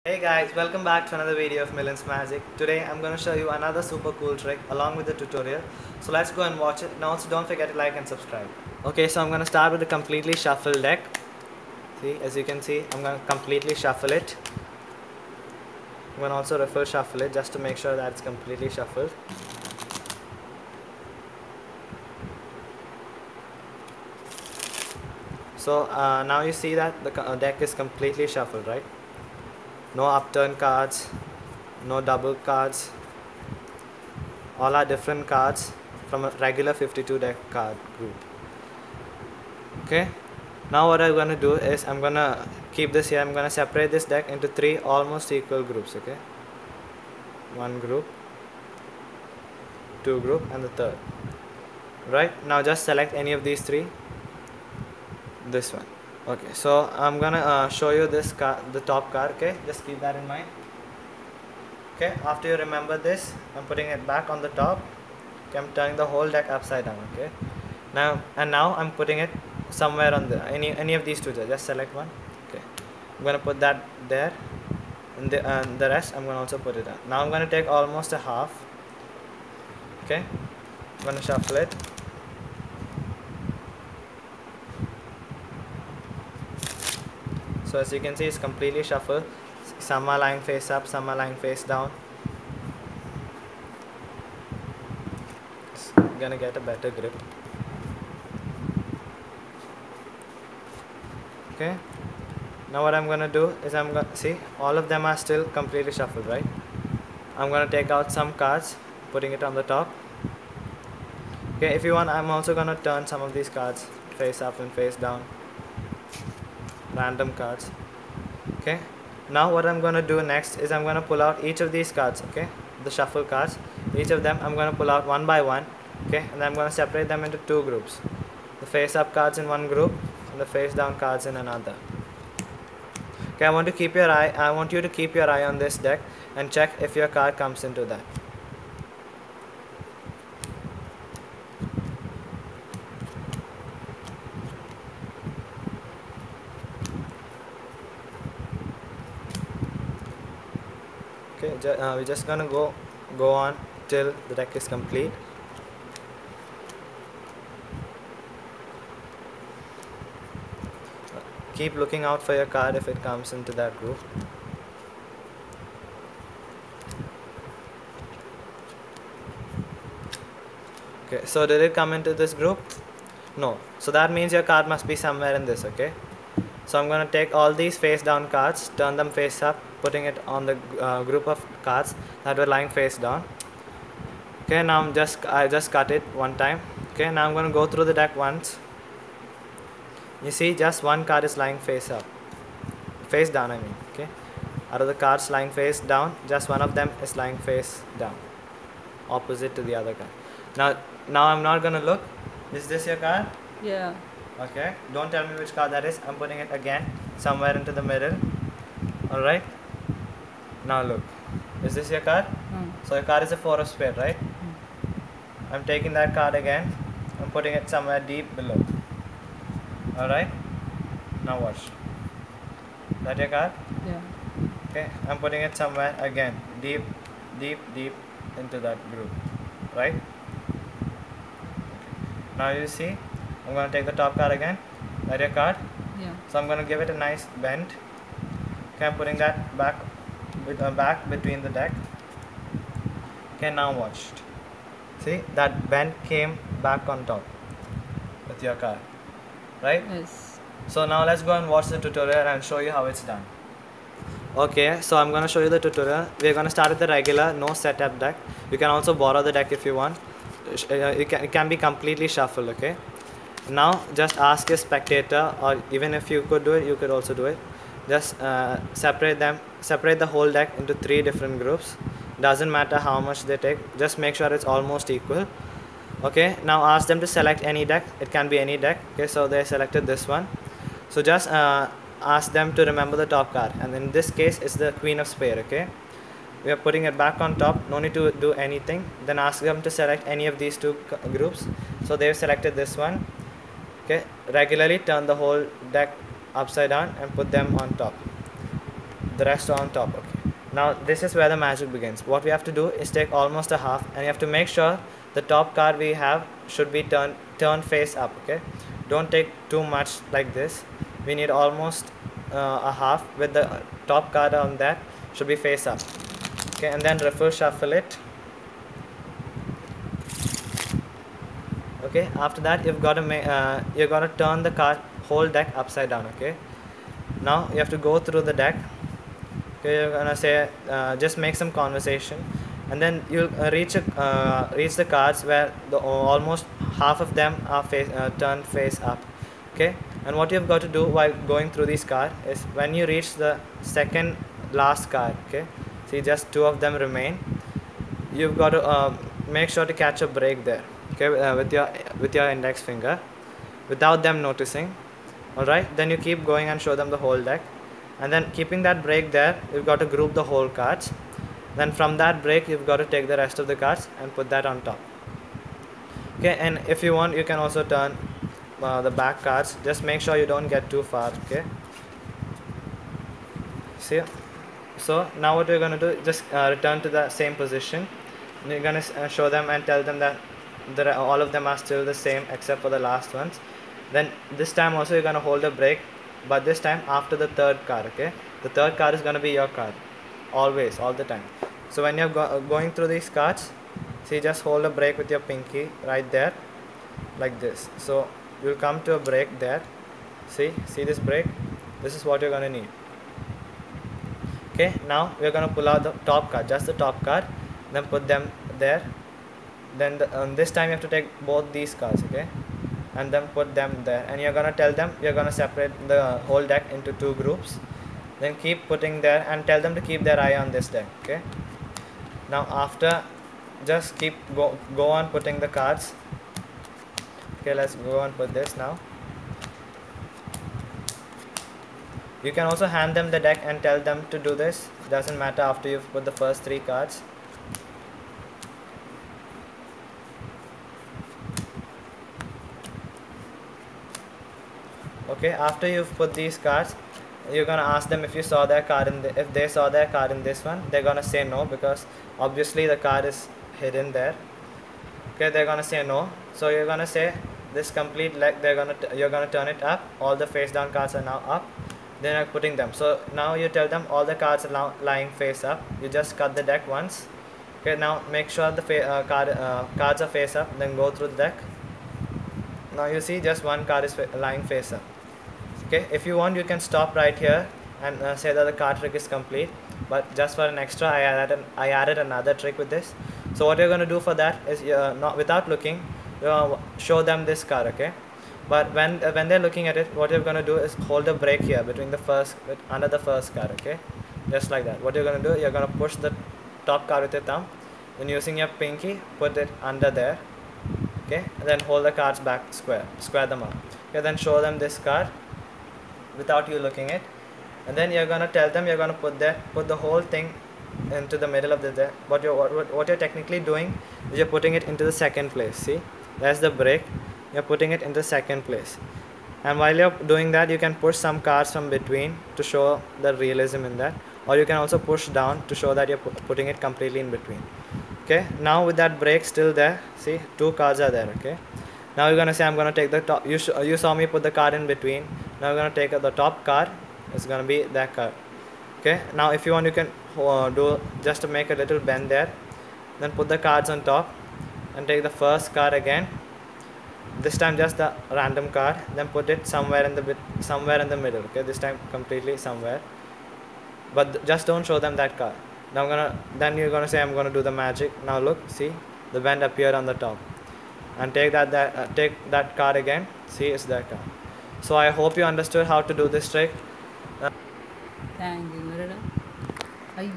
Hey guys, welcome back to another video of Millions Magic. Today I'm going to show you another super cool trick along with the tutorial. So let's go and watch it, and also don't forget to like and subscribe. Okay, so I'm going to start with a completely shuffled deck. See, as you can see, I'm going to completely shuffle it. I'm going to also refill shuffle it just to make sure that it's completely shuffled. So now you see that the deck is completely shuffled, right? No upturn cards, no double cards. All are different cards from a regular 52 deck card group. Okay, now what I'm going to do is I'm going to keep this here. I'm going to separate this deck into three almost equal groups. Okay, one group, two group, and the third. Right, now just select any of these three. This one. Okay, so I'm gonna show you this card, the top card. Okay, just keep that in mind. Okay, after you remember this, I'm putting it back on the top. Okay, I'm turning the whole deck upside down. Okay, now I'm putting it somewhere on the any of these two. Just select one. Okay, I'm gonna put that there, and the rest I'm gonna also put it out. Now I'm gonna take almost a half. Okay, I'm gonna shuffle it. So as you can see, it's completely shuffled. Some are lying face up, some are lying face down. It's gonna get a better grip. Okay, now what I'm gonna do is I'm gonna see all of them are still completely shuffled, right? I'm gonna take out some cards, putting it on the top. Okay, if you want, I'm also gonna turn some of these cards face up and face down. Random cards. Okay, now what I'm gonna do next is I'm gonna pull out each of these cards. Okay, the shuffle cards, each of them I'm gonna pull out one by one. Okay, and I'm gonna separate them into two groups, the face up cards in one group and the face down cards in another. Okay, I want you to keep your eye on this deck and check if your card comes into that. Okay, we're just gonna go on till the deck is complete. Keep looking out for your card if it comes into that group. Okay, so did it come into this group? No. So that means your card must be somewhere in this. Okay, so I'm gonna take all these face down cards, turn them face up, putting it on the group of cards that were lying face down. Okay, now I just cut it one time. Okay, now I'm gonna go through the deck once. You see, just one card is lying face up, face down, I mean. Okay, out of the cards lying face down, just one of them is lying face down, opposite to the other card. Now I'm not gonna look. Is this your card? Yeah. Okay, don't tell me which card that is. I'm putting it again somewhere into the middle. Alright, now look. Is this your card? So your card is a four of spades, right? I'm taking that card again. I'm putting it somewhere deep below. Alright, now watch. That your card? Yeah. Okay, I'm putting it somewhere again, deep into that group, right? Now you see, I'm going to take the top card again. That your card? Yeah. So I'm going to give it a nice bend. Okay, I'm putting that back between the deck. Okay, now watch. See, that bend came back on top with your card, right? Yes. So now let's go and watch the tutorial and show you how it's done. Okay, so I'm going to show you the tutorial. We're going to start with the regular no setup deck. You can also borrow the deck if you want. It can be completely shuffled. Okay, now just ask a spectator, or even if you could do it, you could also do it. Just separate the whole deck into three different groups. Doesn't matter how much they take, just make sure it's almost equal. Okay, now ask them to select any deck. It can be any deck. Okay, so they selected this one. So just ask them to remember the top card, and in this case it's the Queen of Spades. Okay, we are putting it back on top, no need to do anything. Then ask them to select any of these two groups. So they've selected this one. Okay, regularly turn the whole deck upside down and put them on top. the rest are on top. Okay, now this is where the magic begins. What we have to do is take almost a half, and you have to make sure the top card we have should be turned face up. Okay, don't take too much like this. We need almost a half with the top card on that should be face up. Okay, and then refill shuffle it. Okay, after that you've got to you're gonna turn the whole deck upside down. Okay, now you have to go through the deck. Okay, you're gonna say just make some conversation, and then you'll reach the cards where almost half of them are turned face up. Okay, and what you've got to do while going through these cards is when you reach the second last card, okay, see just two of them remain, you've got to make sure to catch a break there, okay, with your index finger without them noticing. Alright, then you keep going and show them the whole deck, and then keeping that break there, you've got to group the whole cards. Then from that break you've got to take the rest of the cards and put that on top. Okay, and if you want you can also turn the back cards. Just make sure you don't get too far. Okay, see, so now what we're going to do, just return to the same position. And you're going to show them and tell them that all of them are still the same except for the last ones. Then this time also you're going to hold a break, but this time after the third card. Okay, the third card is going to be your card, always, all the time. So when you're going through these cards, see, just hold a break with your pinky right there like this. So you'll come to a break there. See this break, this is what you're going to need. Okay, now we're going to pull out the top card, just the top card, then put them there. Then this time you have to take both these cards, okay, and then put them there, and you're going to tell them you're going to separate the whole deck into two groups. Then keep putting there and tell them to keep their eye on this deck. Okay, now after, just keep go on putting the cards. Okay, let's go and put this now. You can also hand them the deck and tell them to do this. Doesn't matter after you've put the first three cards. Okay, after you've put these cards, you're gonna ask them if you saw their card if they saw their card in this one. They're gonna say no, because obviously the card is hidden there. Okay, they're gonna say no. So you're gonna say this complete leg. You're gonna turn it up. All the face down cards are now up. Then you're putting them. So now you tell them all the cards are now lying face up. You just cut the deck once. Okay, now make sure the cards are face up. Then go through the deck. Now you see just one card is lying face up. Okay, if you want you can stop right here and say that the card trick is complete, but just for an extra I added another trick with this. So what you're going to do for that is not without looking, show them this card. Okay, but when they're looking at it, what you're going to do is hold a break here between the under the first card. Okay, just like that. What you're going to do, you're going to push the top card with your thumb, then using your pinky put it under there. Okay, and then hold the cards back square them up. Okay, then show them this card without you looking it, and then you're gonna tell them you're gonna put the whole thing into the middle of the deck. What you're technically doing is you're putting it into the second place. See, there's the break. You're putting it into second place, and while you're doing that, you can push some cards from between to show the realism in that, or you can also push down to show that you're putting it completely in between. Okay, now with that break still there, see, two cards are there. Okay, now you're gonna say I'm gonna take the top. You saw me put the card in between. Now we're gonna take the top card. It's gonna be that card. Okay, now if you want you can do just to make a little bend there. Then put the cards on top and take the first card again. This time just the random card. Then put it somewhere in the middle. Okay, this time completely somewhere. But just don't show them that card. Now then you're gonna say I'm gonna do the magic. Now look, see, the bend appeared on the top, and take that card again. See, it's that card. So I hope you understood how to do this trick. Thank you.